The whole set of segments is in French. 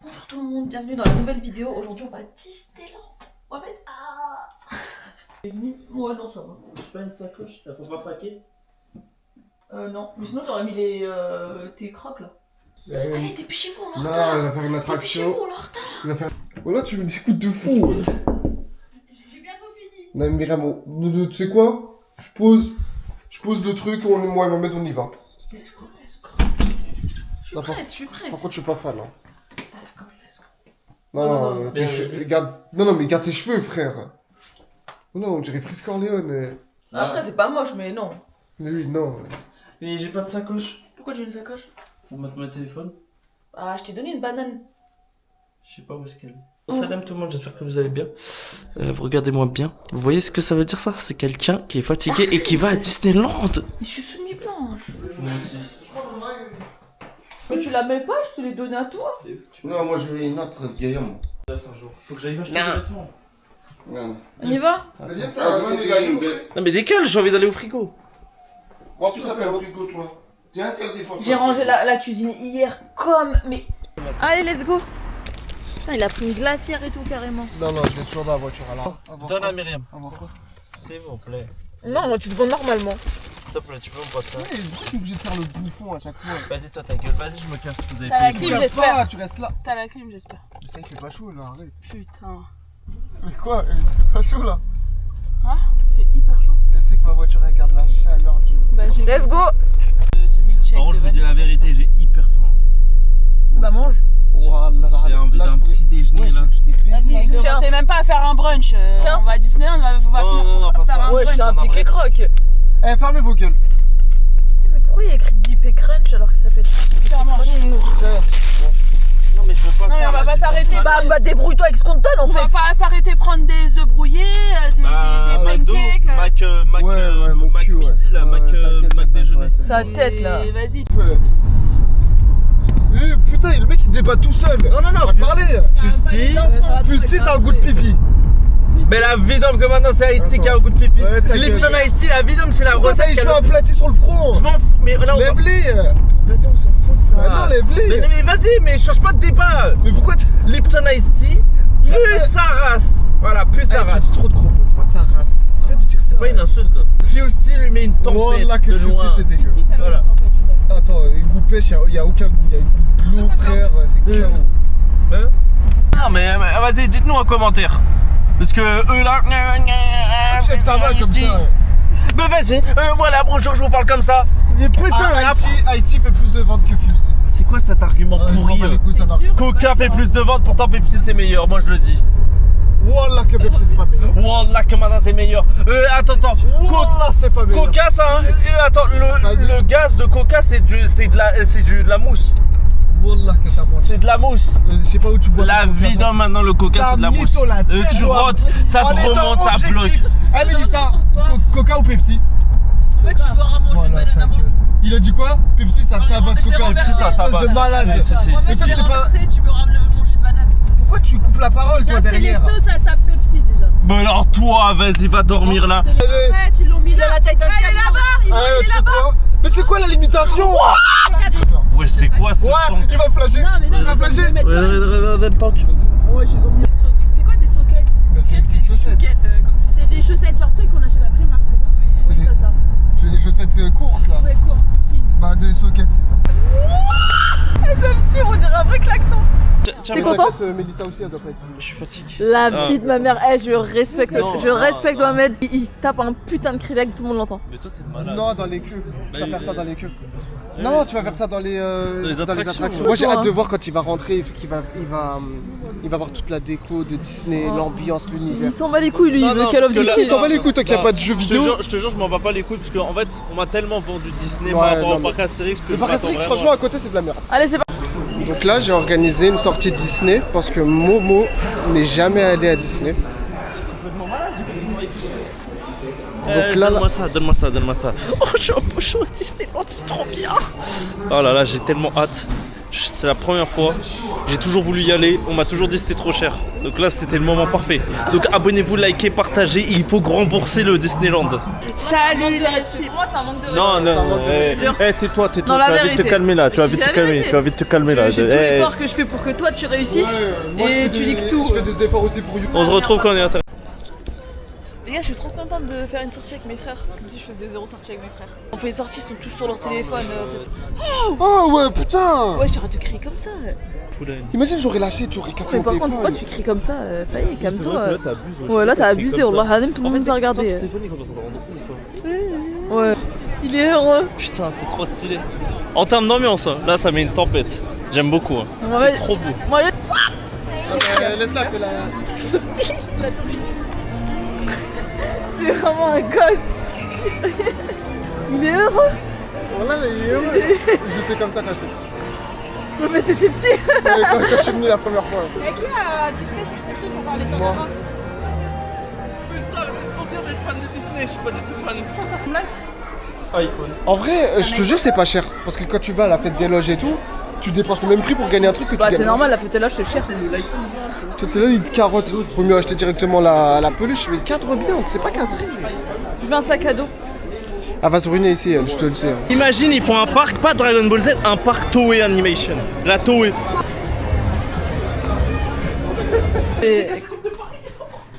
Bonjour tout le monde, bienvenue dans la nouvelle vidéo. Aujourd'hui on va à Disneyland. Mohamed. Ouais, non, ça va. J'ai pas une sacoche, il faut pas fraquer. Non, mais sinon j'aurais mis les tes crocs là. Allez, dépêchez-vous, on est en Non, retard. il va faire une Dépêchez-vous, attraction. on est en retard. Oh là, tu me dégoûtes de fou. J'ai bientôt fini. Non, mais Myriam, tu sais quoi? Je pose le truc, moi et Mohamed, on y va. Let's go. Non, Je suis prête. Par contre, je suis pas fan. Hein. Let's go. Non, mais garde tes cheveux, frère. Oh non, on dirait Frisk Corleone. Après, c'est pas moche, mais non. Mais oui, non. Mais j'ai pas de sacoche Pourquoi tu as une sacoche? pour mettre mon téléphone. Ah, je t'ai donné une banane. Je sais pas où est-ce qu'elle est. Salam tout le monde, j'espère que vous allez bien. Vous regardez-moi bien. Vous voyez ce que ça veut dire ça? C'est quelqu'un qui est fatigué et qui va à Disneyland. Mais je suis semi-blanche. Moi aussi. Mais tu la mets pas, je te l'ai donné à toi. Non, moi, je veux une autre Guillaume. Faut que j'aille acheter des vêtements. Non. On y va? Vas-y, t'as une bête. Non mais décale, j'ai envie d'aller au frigo. Moi, plus ça fait le frigo, toi. T'es interdit, faut J'ai rangé la cuisine hier comme... Mais... Allez, let's go. Putain, il a pris une glacière et tout carrément. Non, je l'ai toujours dans la voiture, alors. Donne à Myriam. Avoir quoi? S'il vous plaît. Non, moi tu te vends normalement. S'il te plaît, tu peux me passer ça? Ouais, pourquoi t'es obligé de faire le bouffon à chaque fois? Vas-y, toi ta gueule, vas-y, je me casse. Vous avez T'as la pris clim, Tu restes j'espère. pas, tu restes là. T'as la clim, j'espère. Mais ça, il fait pas chaud, là, arrête. Putain. Mais quoi? Il fait pas chaud, là. Ah, il fait hyper chaud. Et tu sais que ma voiture, elle garde la chaleur du... Bah, let's go. Ce milkshake. Par contre, je vous dis la vérité, j'ai hyper faim. Bah, mange. Voilà, J'ai envie d'un petit déjeuner là. Vas-y, Je pensais même pas à faire un brunch. Tiens. On va à Disneyland, on va Non, pas faire ça. un Ouais, je brunch. suis un en piqué vrai. croque. Eh, fermez vos gueules. Mais pourquoi il y a écrit Deep et Crunch alors que ça s'appelle Clairement. Non mais je veux pas Non, ça. mais on va là, pas j'ai s'arrêter. faim. Bah, débrouille-toi avec ce qu'on te donne en On va fait. pas s'arrêter prendre des œufs brouillés, des McDo, pancakes. Mon Mac cul, ouais. midi là, Ouais, t'inquiète, Mac déjeuner. ouais, c'est- Sa tête là. Et vas-y. Ouais. Eh, putain, le mec il débat tout seul. Non, On va parler. Fusti. Fusti, c'est un goût de pipi. Mais la Vidom que maintenant c'est Ice-T qui a un goût de pipi. Ouais, ta gueule. Lipton Ice-T, la Vidom c'est la Pourquoi t'as recette. les cheveux aplatis sur le front? Je m'en fous. Mais là on va... Lève-les. Vas-y, on s'en fout de ça. Bah non, lève-les. Mais vas-y, mais change pas de débat. Mais pourquoi tu... Lipton Ice-T, plus sa race. Voilà, plus sa Eh, tu race. dis trop de gros mots, toi, ça race. Arrête de dire ça. C'est pas une insulte. Fusti lui met une tempête Wallah que de Fusti loin. c'est dégueu. Si, ça me Voilà. met en tempête, je suis d'accord. Attends, goût pêche, y a aucun goût. Y a une goût de l'eau, frère, c'est chaos. Hein? Non mais vas-y, dites-nous en commentaire. Parce que eux là... Chef ta main comme ça. Mais vas-y, voilà, bonjour, je vous parle comme ça. Mais putain, Ice-T fait plus de ventes que Fusti. c'est quoi cet argument pourri? Coca fait plus de ventes, pourtant Pepsi c'est meilleur, moi je le dis. Wallah que Pepsi c'est pas meilleur. Wallah que maintenant c'est meilleur. Attends. Wallah c'est pas meilleur. Coca ça, attends, le gaz de Coca c'est de la mousse. Wallah que ça mange. C'est de la mousse. Je sais pas où tu bois. La vie dans maintenant le Coca c'est de la mousse. Tu rotes, ça te remonte, ça bloque. Eh mais dis ça, Coca ou Pepsi? En fait, tu dois ramanger une Voilà, banane ta à moi. gueule. Il a dit quoi? Pepsi ça tabasse je l'ai Coca. renversé, Pepsi ça ça tabasse de tabasse. malade. Ouais, c'est- En fait, Mais toi tu tu sais l'as pas. renversé, tu peux manger une banane. Pourquoi tu coupes la parole toi Tiens, c'est les derrière? deux, ça tape Pepsi déjà. Mais alors toi, vas-y, va dormir là. C'est les Allez. en fait, ils l'ont mis là. la taille d'un Elle est camion. là-bas, ils l'ont Ah, mis tu sais là-bas. quoi? Mais c'est quoi la limitation? Ouais, c'est quoi ce Ouais, tank? il va flasher. Non, mais non, Il va ils vont flasher. mettre là. Regarde le tank. Ouais, ils ont mis. C'est quoi des sockets? C'est des petites chaussettes. Comme tu sais. C'est des chaussettes, genre tu sais qu'on achète à Primark, c'est ça? C'est Oui, des- ça. Tu as les chaussettes courtes là? Ouais, courtes, fines. Bah des sockets c'est ça. On dirait un vrai klaxon. Tiens, T'es content? Mélissa aussi elle doit pas être. Je suis fatigué. La Ah. vie de ma mère, je respecte, Non, je non, respecte non. Mohamed. Il tape un putain de cri d'aigle, tout le monde l'entend. Mais toi t'es malade. Non dans les queues. Tu vas Bah, faire ça dans les queues. Ouais. Non tu vas faire ça dans les attractions. Moi j'ai Toi, hâte de hein. voir quand il va rentrer, il va voir toute la déco de Disney, l'ambiance, l'univers. Il s'en bat les couilles lui, Non, il veut non, Call of parce que là- Duty. Il s'en bat les couilles tant qu'il n'y a Non, pas de jeux vidéo. Je te jure, je m'en bats pas les couilles parce qu'en fait, on m'a tellement vendu Disney Ouais, par rapport non, au mais- parc Astérix que Le je parc m'attends Astérix vraiment. franchement à côté c'est de la merde. Allez, c'est parti. Donc là j'ai organisé une sortie Disney parce que Momo n'est jamais allé à Disney. Donc là, Donne-moi ça. Oh, je suis un peu chaud à Disneyland, c'est trop bien. Oh là là, j'ai tellement hâte. C'est la première fois. J'ai toujours voulu y aller. On m'a toujours dit que c'était trop cher. Donc là, c'était le moment parfait. Donc abonnez-vous, likez, partagez. Il faut rembourser le Disneyland. Salut la team. Pour moi, c'est un manque de respect. Non, non, manque de tais-toi. Tu Non, la vas vite te vérité. calmer là. Tu vas vite C'est te la calmer. vérité. Tu vas vite te calmer là. J'ai tout l'effort que je fais pour que toi tu réussisses. Moi, Et je fais tu des- dis que tout. Je fais des efforts aussi pour You. On se retrouve quand on est à terre. Les gars, je suis trop contente de faire une sortie avec mes frères. Comme si je faisais 0 sortie avec mes frères. On fait des sorties, ils sont tous sur leur téléphone. C'est ça. Oh ouais, putain. Ouais, j'arrête de crier comme ça. Imagine, j'aurais lâché, tu aurais cassé Mais mon par contre, téléphone. pourquoi tu cries comme ça? Ça y est, calme-toi. t'abuses. Ouais, là t'as abusé, Allah Hadim, tout le monde nous a regardé. Ouais. Il est heureux. Putain, c'est trop stylé. En termes d'ambiance, hein, là ça met une tempête. J'aime beaucoup. Hein. Ouais. C'est trop beau. Moi, Laisse-la, fais-la. c'est vraiment un gosse. Il est heureux. Voilà, il est heureux. J'étais comme ça quand j'étais petit. Mais t'étais petit. Ouais, quand je suis venu la première fois. Et qui a Disney sur ce truc pour parler de ton attente? Putain, mais c'est trop bien d'être fan de Disney. Je suis pas du tout fan. iPhone. En vrai, je te jure, c'est pas cher. Parce que quand tu vas à la fête des loges et tout, tu dépenses le même prix pour gagner un truc que Bah, tu c'est gagnes. normal, la fête là, c'est cher. Tu es là, il te carotte. Faut mieux acheter directement la peluche, mais cadre bien, c'est pas cadré. Je veux un sac à dos. Elle va se ruiner ici, elle, je te le dis. Imagine, ils font un parc, pas Dragon Ball Z, un parc Toei Animation. La Toei.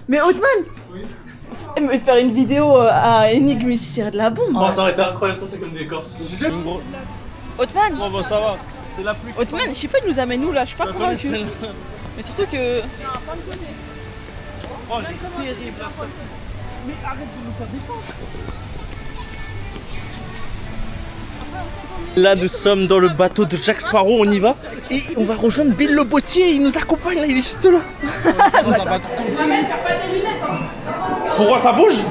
Mais Othman. Mais faire une vidéo à Énigme ici, c'est de la bombe. Oh, ça aurait été incroyable, ça c'est comme décor. Othman. Bon, bah ça va. C'est la pluie. Othman, je sais pas, il nous amène où là, je suis pas convaincue. Mais surtout que. Oh, elle est terrible la fois. Mais arrête de nous faire défense. Là, nous sommes dans le bateau de Jack Sparrow, on y va. Et on va rejoindre Bill le Bottier, il nous accompagne là, il est juste là. Dans un bateau. Pourquoi ça bouge?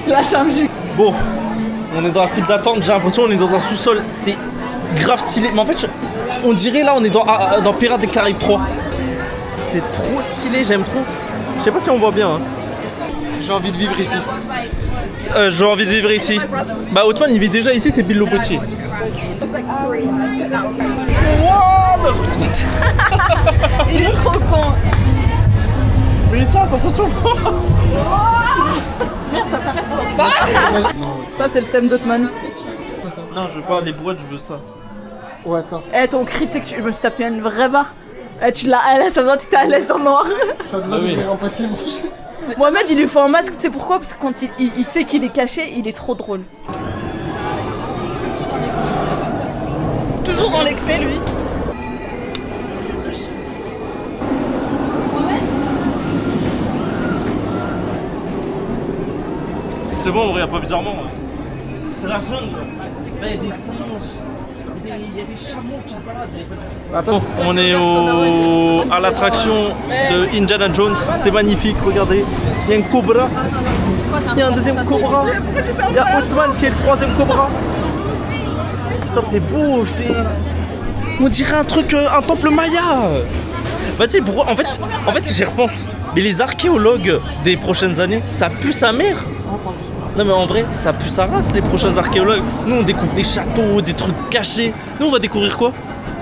Lâche un jus. Bon, on est dans la file d'attente, j'ai l'impression qu'on est dans un sous-sol, c'est grave stylé. Mais en fait, on dirait là, on est dans Pirates des Caraïbes 3. C'est trop stylé, j'aime trop. Je sais pas si on voit bien. Hein. J'ai envie de vivre ici. J'ai envie de vivre ici. Bah, Othman, il vit déjà ici, c'est Bill le Bottier. Il est trop con. Mais ça s'assoit. Ça, c'est le thème d'Othman. Non, je veux pas les boîtes, je veux ça. Ouais, ça. Eh, ton cri, tu sais que je me suis tapé une vraie barre. Eh, tu l'as à l'aise, ça se voit que t'es à l'aise dans le noir. Ça Ah oui. en papier, manger. Mohamed, il lui faut un masque, tu sais pourquoi? Parce que quand il sait qu'il est caché, il est trop drôle. Toujours dans l'excès, lui. C'est bon, on regarde pas bizarrement. C'est la jungle. Là, il y a des singes. Il y a des chameaux qui se baladent. Attends. On est à l'attraction de Indiana Jones. C'est magnifique, regardez. Il y a un cobra. Il y a un deuxième cobra. Il y a Othman qui est le troisième cobra. Putain, c'est beau. On dirait un truc, un temple maya. Vas-y, pourquoi en fait, j'y repense. Mais les archéologues des prochaines années, ça pue sa mère. Non mais en vrai, ça pue sa race, les prochains archéologues. Nous on découvre des châteaux, des trucs cachés. Nous on va découvrir quoi?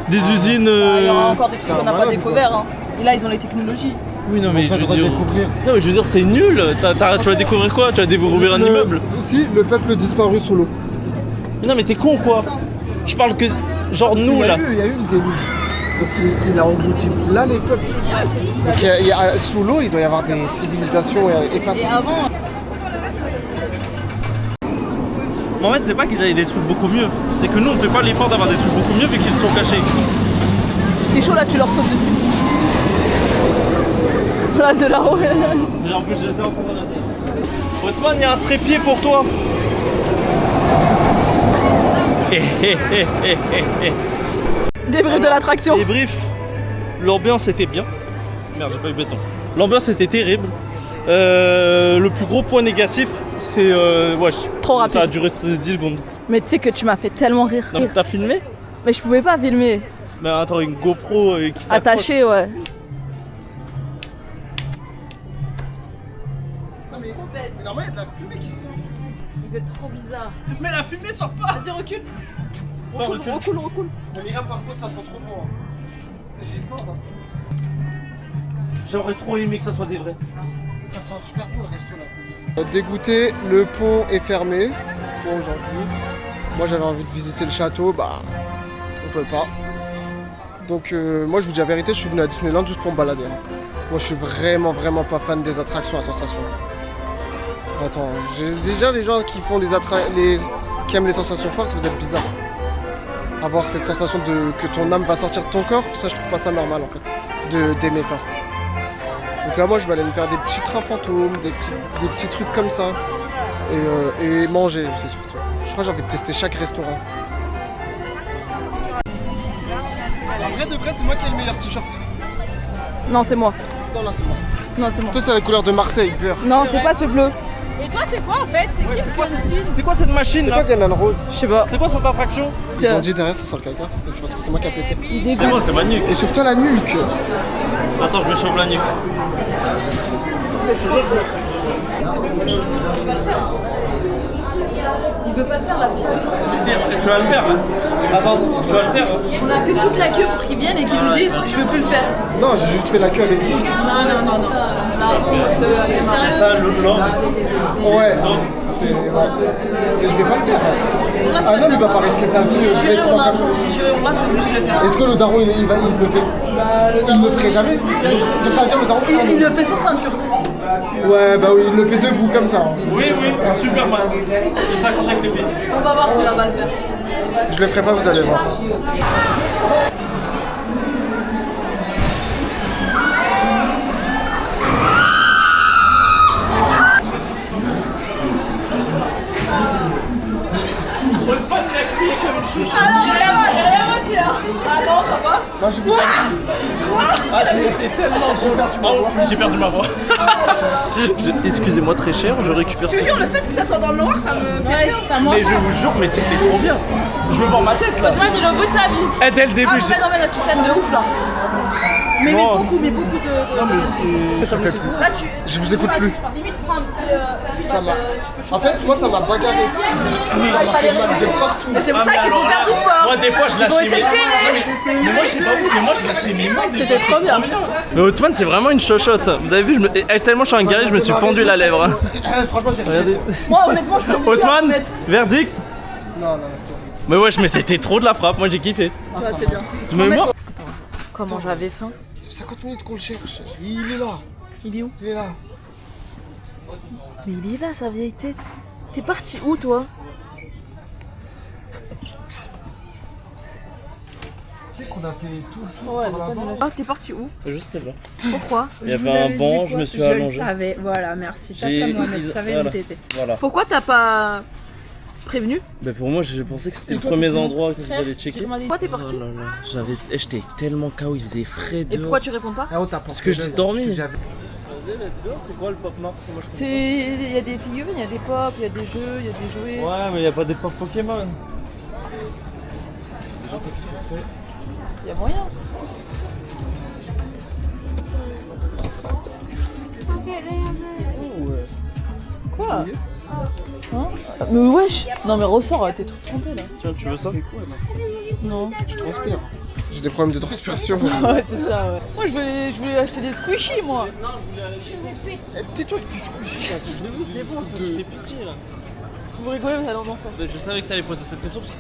Des usines... Il y aura encore des trucs qu'on n'a pas découverts. Hein. Et là, ils ont les technologies. Oui non mais je veux Ça, dire... découvrir. Non mais je veux dire c'est nul. Tu vas découvrir quoi? Tu vas découvrir un immeuble? Si, le peuple disparu sous l'eau. Mais non mais t'es con quoi? Je parle que... Genre nous là. Il y a eu le déluge. Donc il a englouti là les peuples. Donc sous l'eau, il doit y avoir des civilisations effacées. Et avant, Mais en fait c'est pas qu'ils avaient des trucs beaucoup mieux. C'est que nous on fait pas l'effort d'avoir des trucs beaucoup mieux vu qu'ils sont cachés. t'es chaud là, tu leur sautes dessus. Là, de là-haut. Mais en plus j'étais en train de la tête. Othman, il y a un trépied pour toi. Débrief de l'attraction. Débrief. L'ambiance était bien. Merde, j'ai pas eu béton. L'ambiance était terrible. Le plus gros point négatif, c'est wesh. Trop rapide. Ça a duré 10 secondes. Mais tu sais que tu m'as fait tellement rire. Non, mais t'as filmé? Mais je pouvais pas filmer. Mais attends, une GoPro qui s'accroche. Attaché, ouais. Mais normal, il y a de la fumée qui sort. Vous êtes trop bizarre. Mais la fumée sort pas. Vas-y, recule. Pas recule. Recule. Mais Myriam, par contre, ça sent trop bon. J'ai fort. Hein. J'aurais trop aimé que ça soit des vrais. Ça sent super bon le resto là. Dégoûté, le pont est fermé pour aujourd'hui. Moi j'avais envie de visiter le château, bah on peut pas. Donc moi je vous dis la vérité, je suis venu à Disneyland juste pour me balader. Hein. Moi je suis vraiment pas fan des attractions à sensation. Attends, j'ai déjà les gens qui font qui aiment les sensations fortes, vous êtes bizarres. Avoir cette sensation que ton âme va sortir de ton corps, ça je trouve pas ça normal en fait, d'aimer ça. Donc là moi je vais aller me faire des petits trains fantômes, des petits trucs comme ça. Et manger aussi surtout. Je crois que j'ai envie de tester chaque restaurant. En vrai de vrai c'est moi qui ai le meilleur t-shirt. Non, c'est moi. Non là c'est moi. Non, c'est moi. Toi c'est la couleur de Marseille, peur. Non, c'est pas ce bleu. Et toi, c'est quoi en fait? C'est qui le C'est quoi cette machine C'est là? quoi Gamin Rose? Je sais pas. C'est quoi cette attraction? Ils ont dit derrière ça sent le caca. Mais c'est parce que c'est moi qui a pété. C'est moi, c'est ma nuque. Et chauffe-toi la nuque. Attends, je me chauffe la nuque. Il veut pas le faire, la Fiat. Si, tu vas le faire. Hein. Attends, tu vas le faire. Hein. On a fait toute la queue pour qu'ils viennent et qu'ils nous disent je veux plus le faire. Non, j'ai juste fait la queue avec vous, c'est tout. Non. La honte, t'es C'est sérieux? ça, l'homme. Ouais. Ça. C'est. Ouais. Et je vais pas le faire. Ah non, il va pas risquer sa vie. J'ai juré, on a, t'es obligé de le faire. Est-ce que le daron il le fait? Bah, le Il le ferait jamais. Donc ça veut dire le daron c'est quand il le fait sans ceinture. Ouais, bah oui, il le fait debout comme ça. Hein. Oui, Superman. Il s'accroche avec les pieds. On va voir s'il va pas le faire. Je le ferai pas, vous allez voir. Ah non, ça va. Moi je vous Ah, c'était tellement j'ai perdu ma voix. Excusez-moi très cher, je récupère ceci. Le fait que ça soit dans le noir, ça me fait rire. Mais je vous jure, mais c'était trop bien. Je veux voir ma tête là. Moi, il est au bout de sa vie. Eh, dès le début, j'ai. Non, mais tu scènes de ouf là. Mais Non. beaucoup de. Je fais plus. Là, tu. Je vous écoute plus. Limite, prends un petit. Ça m'a. En fait, moi ça m'a bagarré. Ça m'a fait mal, c'est partout. Mais c'est pour ça qu'il faut faire du sport. Moi, des fois, je Faut lâchais essayer mes de gueuler. Mais moi, je sais pas vous, mais moi, je lâchais mes mains. Des fois, trop bien. Mais Othman, c'est vraiment une chochotte. Vous avez vu, tellement je suis un guerrier, je me suis fendu la lèvre. Franchement, j'ai Regardez. Moi, honnêtement, je peux. Othman, verdict. Non, c'était horrible. Mais wesh, mais c'était trop de la frappe. Moi, j'ai kiffé. Ouais, c'est bien. Tu m'es mort? Comment j'avais faim? Ça fait 50 minutes qu'on le cherche. Il est là. Il est où? Il est là. Mais il est là, sa vieille tête. T'es parti où, toi? Tu sais qu'on a fait tout Ouais, par là-bas. ah, t'es parti où? Juste là. Pourquoi? Il y avait un banc, je me suis allongé. Je le savais, voilà, merci. T'as J'ai- comme moi, mais je ils- savais voilà. où t'étais. Voilà. Pourquoi t'as pas prévenu? Mais pour moi, je pensais que c'était Et le toi, premier t'es où? endroit que vous allez checker. Pourquoi t'es parti? Oh là là, j'étais tellement KO, il faisait frais Et dehors. pourquoi tu réponds pas? Ah, on t'a Parce que je dormais. dormi. C'est quoi le pop mart? Il y a des figurines, il y a des pop, il y a des jeux, il y a des jouets. Ouais, mais il y a pas des pop Pokémon. Il y a moyen. Quoi? Hein? Mais wesh! Non mais ressors, t'es tout trempé là. Tiens, tu veux ça? Non. Je transpire. J'ai des problèmes de transpiration. Ouais, c'est ça, ouais. Moi je voulais acheter des squishies, moi. Tais-toi que t'es squishy. C'est bon, ça te fait pitié là. Vous rigolez, vous allez en enfer. Je savais que t'allais poser cette question parce que...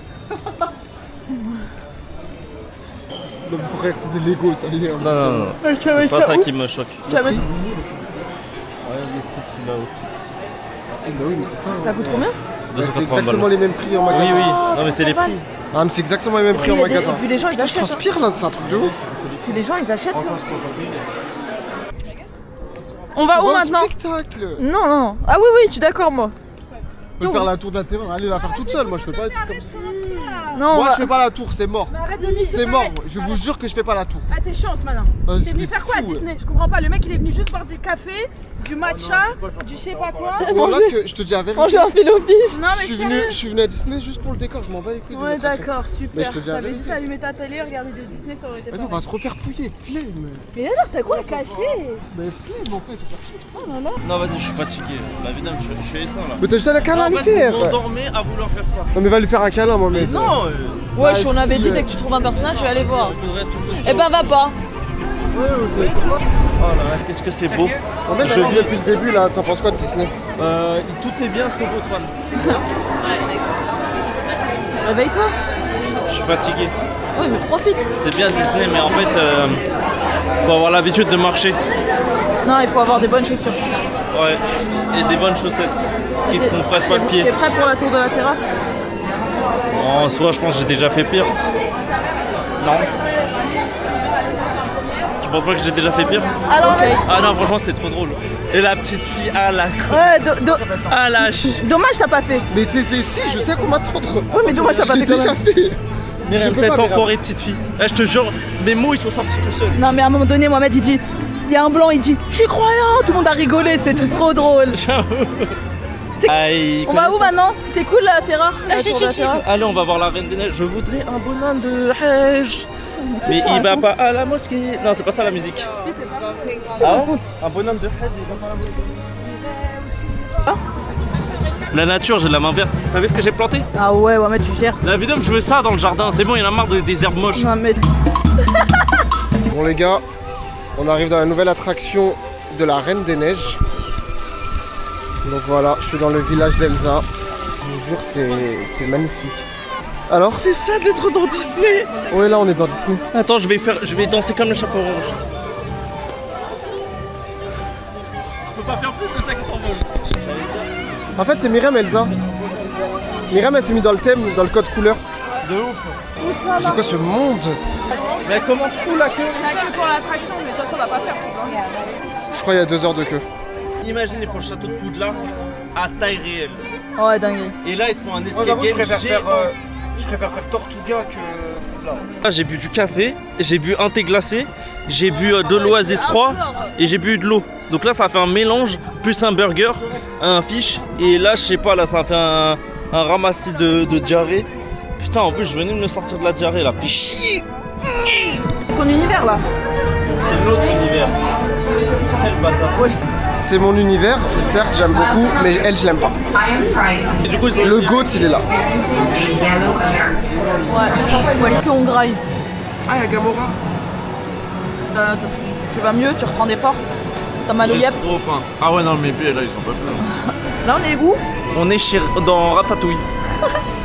Non, mais frère, c'est des Lego, ça y est. Non. C'est pas ça qui me choque. Tu vas mettre. Bah oui, mais c'est ça. Ça coûte combien? C'est 280 exactement balles. les mêmes prix en Oui, magasin. oui. Non, mais c'est les prix. Ah, mais c'est exactement les mêmes prix en magasin. Et puis les gens ils Putain, je achètent. Hein. transpire là, c'est un truc de ouf. Puis les gens ils achètent. Hein. On va où On va au maintenant? spectacle. Non. Ah oui, je suis d'accord, moi. On peut faire la tour de la terre. Elle va faire toute seule. Moi, je fais pas des trucs comme ça. Non, Moi, je fais pas la tour, c'est mort. Arrête de lui C'est mort. Je vous jure que je fais pas la tour. Ah, t'es chiante maintenant. Ah, T'es c'est venu des faire quoi à fous, Disney? Je comprends pas. Le mec il est venu juste boire du café, du matcha, du je sais pas quoi. Voilà que je te dis la vérité. manger un filo fiche. Non, mais Je suis venu à Disney juste pour le décor. Je m'en bats les couilles des Ouais, attractions. d'accord, Mais super. je te dis la T'avais vérité. juste allumé ta télé, regarder des Disney sur les Vas-y, on téléphones. va se refaire fouiller. Flemme. Mais alors, t'as quoi à cacher? Mais flemme en fait. Oh là là. Non, vas-y, je suis fatigué. La vie, je suis éteint là. Mais t'as juste la câlin à lui En fait, faire. vous m'endormez à vouloir faire ça. Non, mais va lui faire un câlin, moi, mais. Non, Ouais, on avait dit dès que tu trouves un personnage, je vais aller voir. Il faudrait tout- Eh ben, va pas. Ouais, ok. Oh là là, qu'est-ce que c'est beau. En fait, je vis depuis le début là, t'en penses quoi de Disney? Tout est bien sauf Antoine. Réveille-toi. Je suis fatigué. Oui, mais profite. C'est bien Disney, mais en fait, faut avoir l'habitude de marcher. Non, il faut avoir des bonnes chaussures. Ouais. Et des bonnes chaussettes qui ne compressent pas le pied. T'es prêt pour la tour de la terrasse? En soi, je pense que j'ai déjà fait pire. Non. Tu penses pas que j'ai déjà fait pire? Alors, ok. Ah non, franchement, c'était trop drôle. Et la petite fille à la con. Ouais, À la dommage, t'as pas fait. Mais tu sais, si, je sais à quoi m'attendre. Oui, mais dommage, t'as Je pas l'ai fait. quand déjà même. fait. Myriam, Je peux cette pas, Myriam. enfoirée de petite fille. Eh, je te jure, mes mots ils sont sortis tout seuls. Non, mais à un moment donné, Mohamed, il dit. Il y a un blanc, il dit. Je suis croyant. Tout le monde a rigolé, c'était trop drôle. J'avoue. Aïe, On va où maintenant? C'était cool la terreur? La tour de la terreur. Allez, on va voir la Reine des Neiges. Je voudrais un bonhomme de Hajj. Mais il va pas à la mosquée. Non, c'est pas ça la musique. Ah ouais? Un bonhomme de Hajj, il va pas à la mosquée. La nature, j'ai la main verte. T'as vu ce que j'ai planté? Ah ouais, Mohamed, tu gères. La vidéo, je veux ça dans le jardin. C'est bon, il y en a marre des herbes moches. Mohamed. Bon les gars, on arrive dans la nouvelle attraction de la Reine des Neiges. Donc voilà, je suis dans le village d'Elsa. Je vous jure, c'est magnifique. Alors? C'est ça d'être dans Disney. Ouais, là on est dans Disney. Attends, je vais danser comme le chapeau rouge. Je peux pas faire plus que ça qui s'envole. En fait, c'est Myriam Elsa. Myriam, elle s'est mis dans le thème, dans le code couleur. De ouf. C'est quoi ce monde? Mais comment tu trouves la queue? On a que pour l'attraction, mais toi, ça va pas faire, c'est bon. Je crois qu'il y a 2 heures de queue. Imagine, ils font le château de Poudlard à taille réelle. Ouais, dingue. Et là, ils te font un escape game géant. je préfère faire Tortuga que là. Là, j'ai bu du café, j'ai bu un thé glacé, j'ai bu de l'oasis froid et j'ai bu de l'eau. Donc là, ça fait un mélange, plus un burger, un fish. Et là, je sais pas, là, ça fait un ramassis de diarrhée. Putain, en plus, je venais de me sortir de la diarrhée là. Fait chier. Ton univers là. C'est notre univers. Quel bâtard. Ouais, C'est mon univers, certes j'aime beaucoup, mais elle je l'aime pas. Et du coup, ils ont Le GOAT il est là. ouais, que on graille. Ah y'a Gamora. Tu vas mieux, tu reprends des forces. T'as mal au J'ai yep. trop faim. Ah ouais, non, mes pieds là, ils sont pas pleins. Là, on est où? On est dans Ratatouille.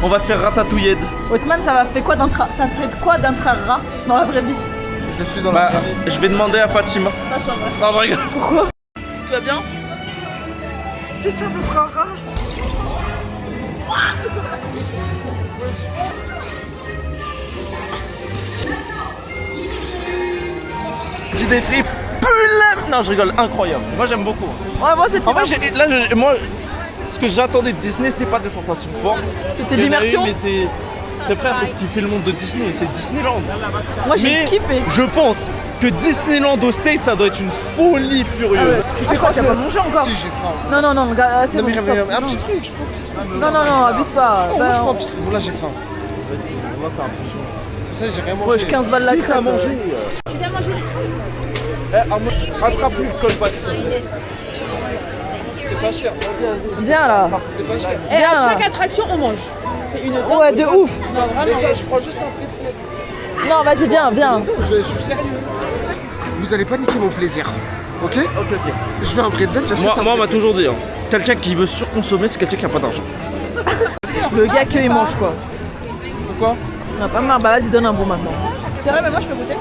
On va se faire ratatouiller. Otman, ça fait quoi d'un rat dans la vraie vie? Je le suis dans Bah, la je vais demander à Fatima. Ça change. Non, je rigole. Pourquoi? Tu vas bien? C'est ça d'être un rat. Dis des frites. Non, je rigole, incroyable. Moi, j'aime beaucoup. Ouais, moi c'était En vrai, moi, ce que j'attendais de Disney, c'était pas des sensations fortes. C'était Il y en a eu, l'immersion. mais c'est frère, c'est qui fait le monde de Disney, c'est Disneyland. Moi j'ai Mais kiffé. je pense que Disneyland au States, ça doit être une folie furieuse. Tu fais quoi? Tu as pas mangé encore? Si j'ai faim. Non, non, non, gars, c'est Non bon. mais stop. un petit truc, je prends un petit truc. Non, non, non, abuse pas. Oh, Bah, moi je prends un petit truc, bon là j'ai faim. Ça j'ai rien mangé. ouais, j'ai 15 balles la crème. Tu viens manger? Attrape-lui le col pas. C'est pas cher, Viens là. c'est pas cher. Et Bien, à là. chaque attraction, on mange. C'est une Ouais, de ouf. Mais je prends juste un pretzel. Non, vas-y, viens, viens. Non, je suis sérieux. Vous allez pas niquer mon plaisir, ok? Ok. Je veux un pretzel, j'achète Moi, un on m'a pretzel. toujours dit, hein, quelqu'un qui veut surconsommer, c'est quelqu'un qui a pas d'argent. Le gars que il mange quoi. Pourquoi? On a pas marre, bah vas-y, donne un bon maintenant. C'est vrai, mais moi je peux goûter.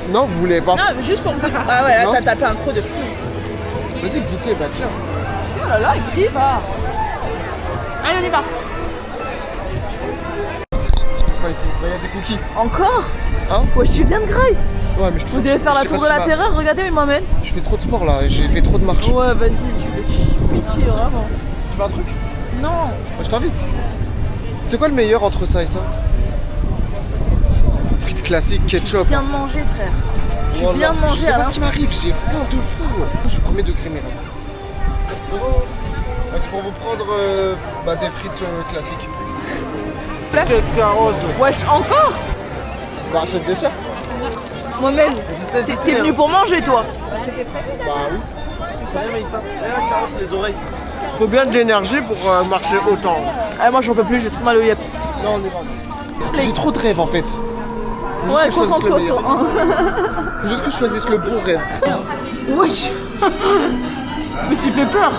Non, vous voulez pas? Non, juste pour goûter. Ah ouais, là Non. t'as tapé un croc de fou. Vas-y, goûtez, bah tiens. Oh là là, il crie, va. Allez, on y va. Pas ici, bah y'a des cookies. Encore? Hein? Wesh, tu viens de graille. Ouais, mais je Vous devez faire la tour de la terreur, regardez où il m'emmène. Je fais trop de sport là, j'ai fait trop de marche. Ouais, vas-y, tu fais pitié, vraiment. Tu veux un truc? Non. Bah, je t'invite. C'est quoi le meilleur entre ça et ça? Frites classiques, ketchup. Tu viens de manger, frère. Tu Voilà. viens de Je manger sais à pas ce qui m'arrive, j'ai faim de fou. Je suis premier degré, mais bonjour. C'est pour vous prendre des frites classiques. Wesh, encore? Bah, c'est le dessert. Mohamed, t'es venu pour manger, toi. Bah oui. Les oreilles. Faut bien de l'énergie pour marcher autant. Ah, moi, j'en peux plus, j'ai trop mal au yep. Non, on est pas. J'ai trop de rêves en fait. Faut juste Ouais, que je choisisse le concentre-toi meilleur. sur un. Faut juste que je choisisse le bon rêve. Oui. Mais ça fait peur.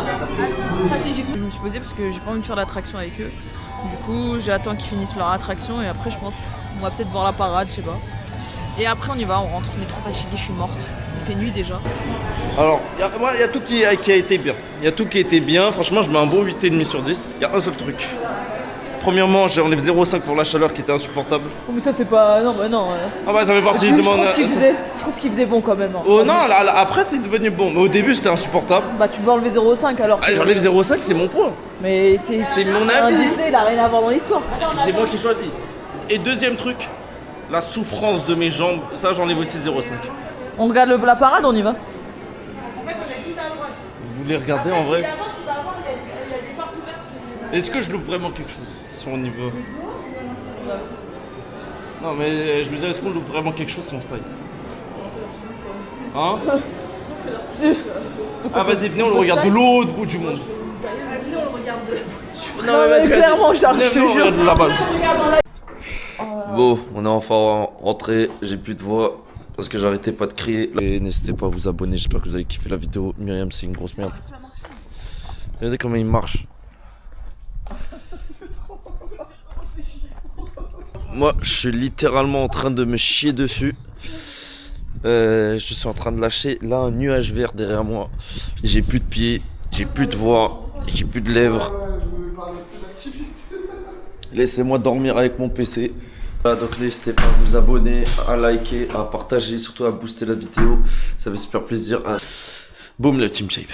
Je me suis posée parce que j'ai pas envie de faire l'attraction avec eux. Du coup, j'attends qu'ils finissent leur attraction et après, je pense, on va peut-être voir la parade, je sais pas. Et après, on y va, on rentre. On est trop fatigués, je suis morte. Il fait nuit déjà. Alors, il y a tout qui a été bien. Il y a tout qui a été bien. Franchement, je mets un bon 8,5 sur 10. Il y a un seul truc. Premièrement, j'ai enlevé 0,5 pour la chaleur qui était insupportable. Oh, mais ça, c'est pas. Non, bah non. Ah bah ça fait partie de mon... Je trouve qu'il faisait bon quand même. Hein. Oh non, là, après c'est devenu bon. Mais au début c'était insupportable. Bah, tu peux enlever 0,5 alors. Ah, j'enlève 0,5, c'est mon point. Mais C'est mon un avis. Disney, il a rien à voir dans l'histoire. C'est moi qui choisis. Et deuxième truc, la souffrance de mes jambes. Ça, j'enlève aussi 0,5. On regarde la parade, on y va. Vous voulez regarder en vrai? Est-ce que je loupe vraiment quelque chose si on y va? Non mais je me disais, est-ce qu'on loupe vraiment quelque chose si on se taille? Hein? Ah vas-y, venez, on le regarde de l'autre bout du monde. Venez, on le regarde de la voiture. Non mais vas-y, clairement, j'arrive, je te Venez, on jure. regarde là-bas. Bon, on est enfin rentré, j'ai plus de voix parce que j'arrêtais pas de crier. Et n'hésitez pas à vous abonner, j'espère que vous avez kiffé la vidéo. Myriam, c'est une grosse merde. Regardez comment il marche. Moi, je suis littéralement en train de me chier dessus. Je suis en train de lâcher là un nuage vert derrière moi. J'ai plus de pieds, j'ai plus de voix, j'ai plus de lèvres. Laissez-moi dormir avec mon PC. Voilà, donc n'hésitez pas à vous abonner, à liker, à partager, surtout à booster la vidéo. Ça fait super plaisir. Boum, le Team Shape.